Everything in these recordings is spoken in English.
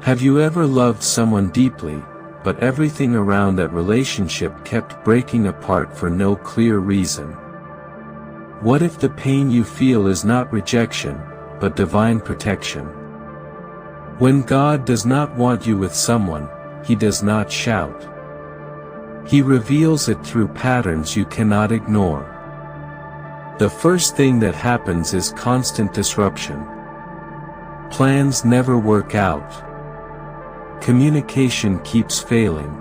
Have you ever loved someone deeply, but everything around that relationship kept breaking apart for no clear reason? What if the pain you feel is not rejection, but divine protection? When God does not want you with someone, He does not shout. He reveals it through patterns you cannot ignore. The first thing that happens is constant disruption. Plans never work out. Communication keeps failing.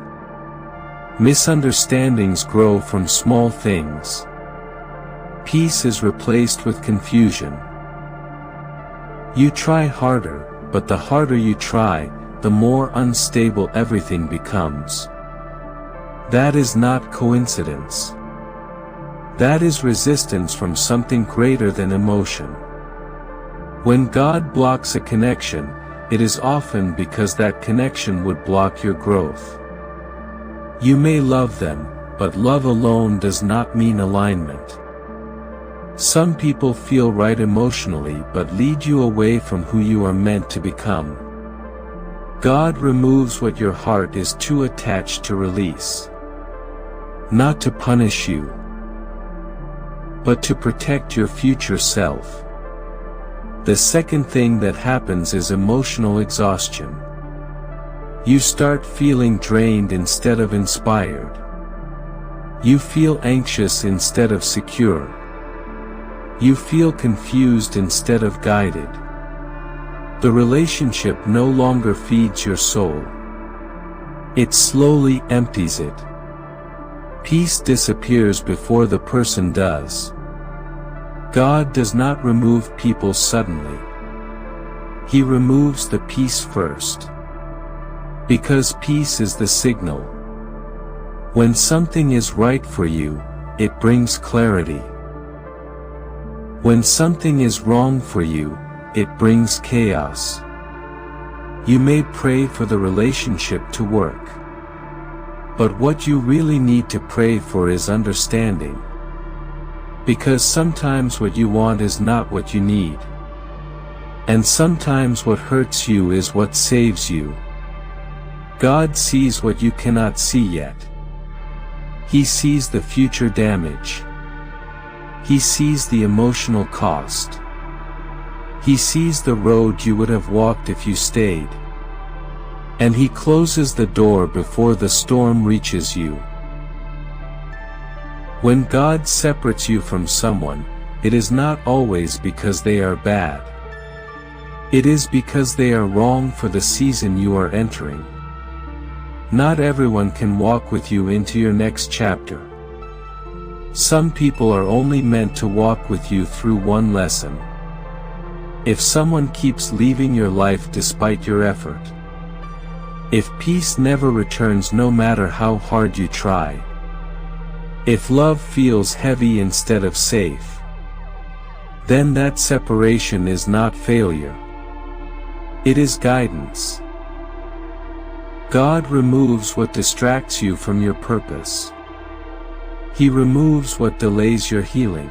Misunderstandings grow from small things. Peace is replaced with confusion. You try harder, but the harder you try, the more unstable everything becomes. That is not coincidence. That is resistance from something greater than emotion. When God blocks a connection, it is often because that connection would block your growth. You may love them, but love alone does not mean alignment. Some people feel right emotionally but lead you away from who you are meant to become. God removes what your heart is too attached to release. Not to punish you, but to protect your future self. The second thing that happens is emotional exhaustion. You start feeling drained instead of inspired. You feel anxious instead of secure. You feel confused instead of guided. The relationship no longer feeds your soul. It slowly empties it. Peace disappears before the person does. God does not remove people suddenly. He removes the peace first. Because peace is the signal. When something is right for you, it brings clarity. When something is wrong for you, it brings chaos. You may pray for the relationship to work. But what you really need to pray for is understanding. Because sometimes what you want is not what you need. And sometimes what hurts you is what saves you. God sees what you cannot see yet. He sees the future damage. He sees the emotional cost. He sees the road you would have walked if you stayed. And He closes the door before the storm reaches you. When God separates you from someone, it is not always because they are bad. It is because they are wrong for the season you are entering. Not everyone can walk with you into your next chapter. Some people are only meant to walk with you through one lesson. If someone keeps leaving your life despite your effort, if peace never returns no matter how hard you try, if love feels heavy instead of safe, then that separation is not failure. It is guidance. God removes what distracts you from your purpose. He removes what delays your healing.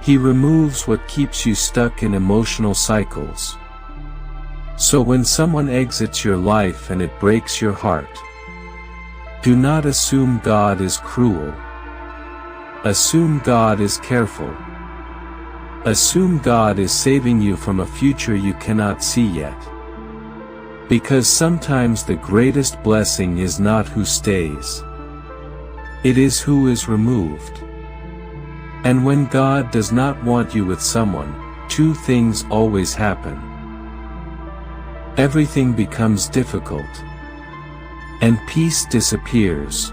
He removes what keeps you stuck in emotional cycles. So when someone exits your life and it breaks your heart, do not assume God is cruel. Assume God is careful. Assume God is saving you from a future you cannot see yet. Because sometimes the greatest blessing is not who stays. It is who is removed. And when God does not want you with someone, two things always happen. Everything becomes difficult. And peace disappears.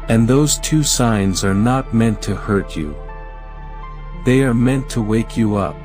And those two signs are not meant to hurt you. They are meant to wake you up.